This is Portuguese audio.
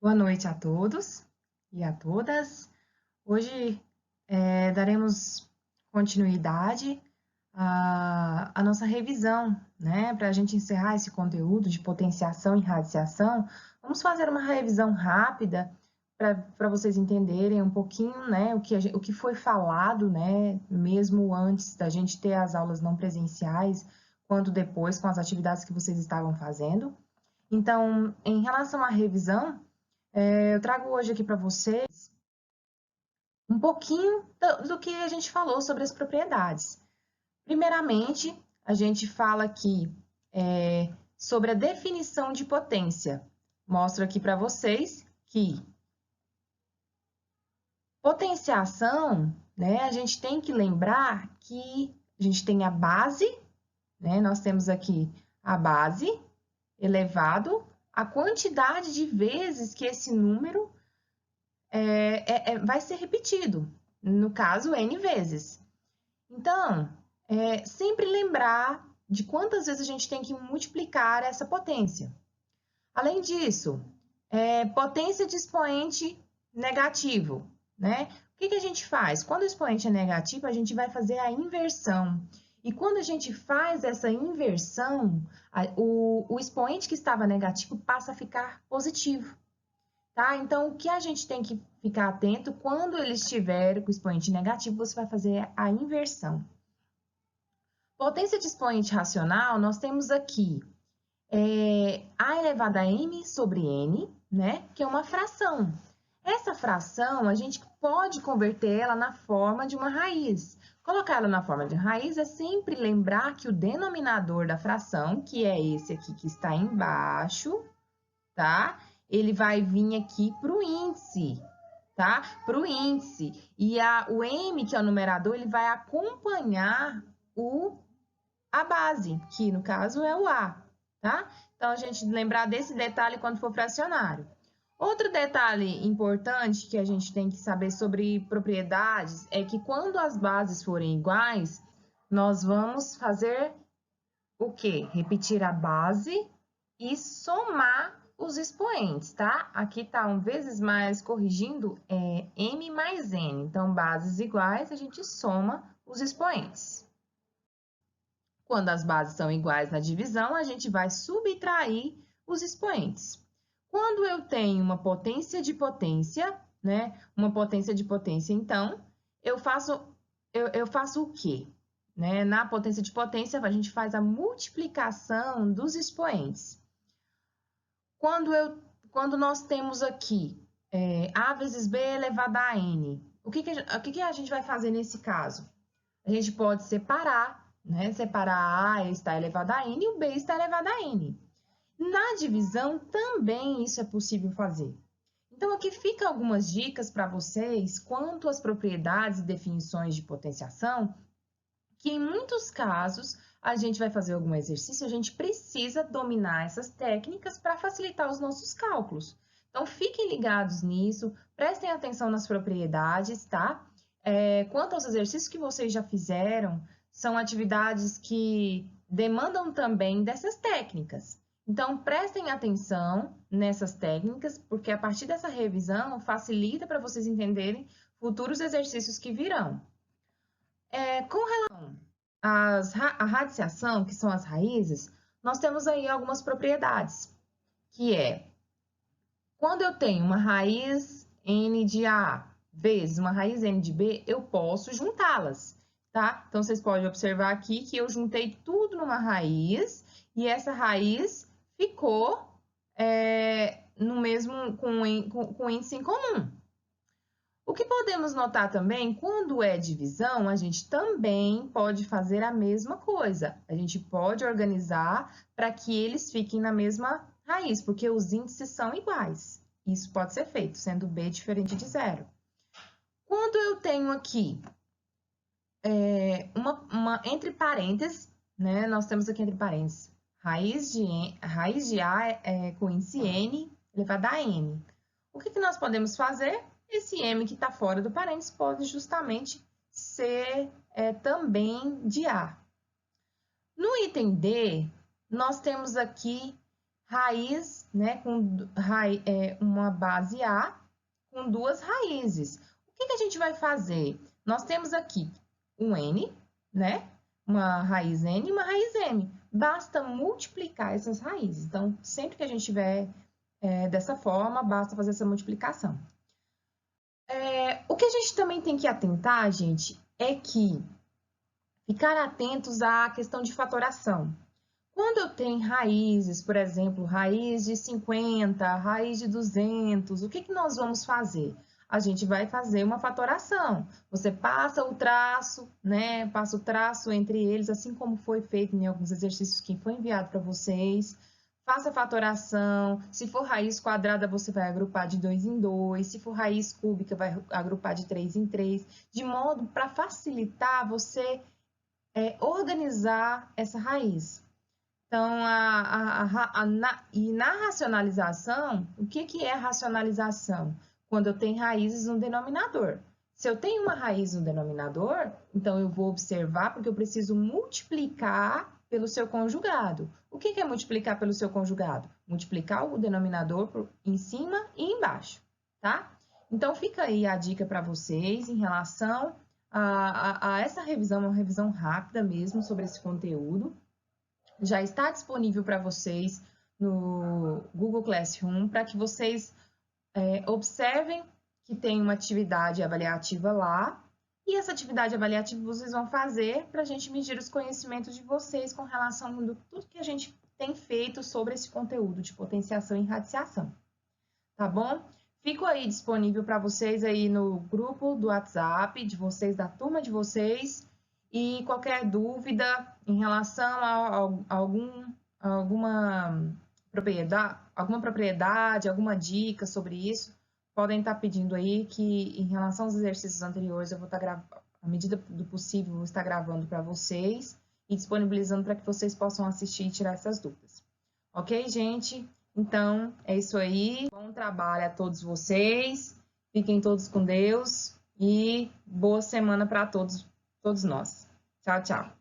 Boa noite a todos e a todas. Hoje daremos continuidade à nossa revisão, né? Para a gente encerrar esse conteúdo de potenciação e radiação, vamos fazer uma revisão rápida para vocês entenderem um pouquinho, né? O que foi falado, né? Mesmo antes da gente ter as aulas não presenciais, quanto depois com as atividades que vocês estavam fazendo. Então, em relação à revisão, eu trago hoje aqui para vocês um pouquinho do que a gente falou sobre as propriedades. Primeiramente, a gente fala aqui sobre a definição de potência. Mostro aqui para vocês que potenciação, né, a gente tem que lembrar que a gente tem a base, né, nós temos aqui a base elevado a quantidade de vezes que esse número vai ser repetido, no caso, N vezes. Então, sempre lembrar de quantas vezes a gente tem que multiplicar essa potência. Além disso, potência de expoente negativo, né? O que a gente faz? Quando o expoente é negativo, a gente vai fazer a inversão. E quando a gente faz essa inversão, o expoente que estava negativo passa a ficar positivo. Tá? Então, o que a gente tem que ficar atento, quando ele estiver com expoente negativo, você vai fazer a inversão. Potência de expoente racional, nós temos aqui A elevado a m sobre n, né? Que é uma fração. Essa fração, a gente pode converter ela na forma de uma raiz. Colocar ela na forma de raiz é sempre lembrar que o denominador da fração, que é esse aqui que está embaixo, tá? Ele vai vir aqui para o índice, tá? Para o índice. E o M, que é o numerador, ele vai acompanhar a base, que no caso é o A, tá? Então, a gente lembrar desse detalhe quando for fracionário. Outro detalhe importante que a gente tem que saber sobre propriedades é que quando as bases forem iguais, nós vamos fazer o quê? Repetir a base e somar os expoentes, tá? Aqui tá um vezes mais, corrigindo, m mais n. Então, bases iguais, a gente soma os expoentes. Quando as bases são iguais na divisão, a gente vai subtrair os expoentes. Quando eu tenho uma potência de potência, né? Uma potência de potência, então, eu faço o quê? Né? Na potência de potência, a gente faz a multiplicação dos expoentes. Quando nós temos aqui A vezes B elevado a N, o que a gente vai fazer nesse caso? A gente pode separar, né? Separar A está elevado a N e o B está elevado a N. Na divisão, também isso é possível fazer. Então, aqui fica algumas dicas para vocês quanto às propriedades e definições de potenciação, que em muitos casos a gente vai fazer algum exercício, a gente precisa dominar essas técnicas para facilitar os nossos cálculos. Então, fiquem ligados nisso, prestem atenção nas propriedades, tá? Quanto aos exercícios que vocês já fizeram, são atividades que demandam também dessas técnicas. Então, prestem atenção nessas técnicas, porque a partir dessa revisão facilita para vocês entenderem futuros exercícios que virão. Com relação à radiciação, que são as raízes, nós temos aí algumas propriedades, que quando eu tenho uma raiz n de A vezes uma raiz n de B, eu posso juntá-las, tá? Então, vocês podem observar aqui que eu juntei tudo numa raiz, e essa raiz ficou no mesmo, com índice em comum. O que podemos notar também, quando é divisão, a gente também pode fazer a mesma coisa. A gente pode organizar para que eles fiquem na mesma raiz, porque os índices são iguais. Isso pode ser feito, sendo B diferente de zero. Quando eu tenho aqui entre parênteses, né? Nós temos aqui entre parênteses, raiz de A com índice N elevado a N. O que nós podemos fazer? Esse M que está fora do parênteses pode justamente ser também de A. No item D, nós temos aqui raiz, né, uma base A com duas raízes. O que a gente vai fazer? Nós temos aqui um N, né? Uma raiz N e uma raiz M. Basta multiplicar essas raízes. Então, sempre que a gente tiver dessa forma, basta fazer essa multiplicação. O que a gente também tem que atentar, gente, é que ficar atentos à questão de fatoração. Quando eu tenho raízes, por exemplo, raiz de 50, raiz de 200, o que nós vamos fazer? A gente vai fazer uma fatoração. Você passa o traço, né? Passa o traço entre eles, assim como foi feito em alguns exercícios que foi enviado para vocês. Faça a fatoração. Se for raiz quadrada, você vai agrupar de 2 em 2. Se for raiz cúbica, vai agrupar de 3 em 3. De modo para facilitar você organizar essa raiz. Então, na racionalização, o que é racionalização? Quando eu tenho raízes no denominador. Se eu tenho uma raiz no denominador, então eu vou observar porque eu preciso multiplicar pelo seu conjugado. O que é multiplicar pelo seu conjugado? Multiplicar o denominador em cima e embaixo, tá? Então, fica aí a dica para vocês em relação a essa revisão, uma revisão rápida mesmo sobre esse conteúdo. Já está disponível para vocês no Google Classroom, para que vocês observem que tem uma atividade avaliativa lá, e essa atividade avaliativa vocês vão fazer para a gente medir os conhecimentos de vocês com relação a tudo que a gente tem feito sobre esse conteúdo de potenciação e radiação. Tá bom? Fico aí disponível para vocês aí no grupo do WhatsApp de vocês, da turma de vocês, e qualquer dúvida em relação a alguma propriedade, alguma dica sobre isso, podem estar pedindo aí que, em relação aos exercícios anteriores, eu vou estar gravando, à medida do possível, vou estar gravando para vocês e disponibilizando para que vocês possam assistir e tirar essas dúvidas. Ok, gente? Então, é isso aí. Bom trabalho a todos vocês. Fiquem todos com Deus e boa semana para todos nós. Tchau, tchau.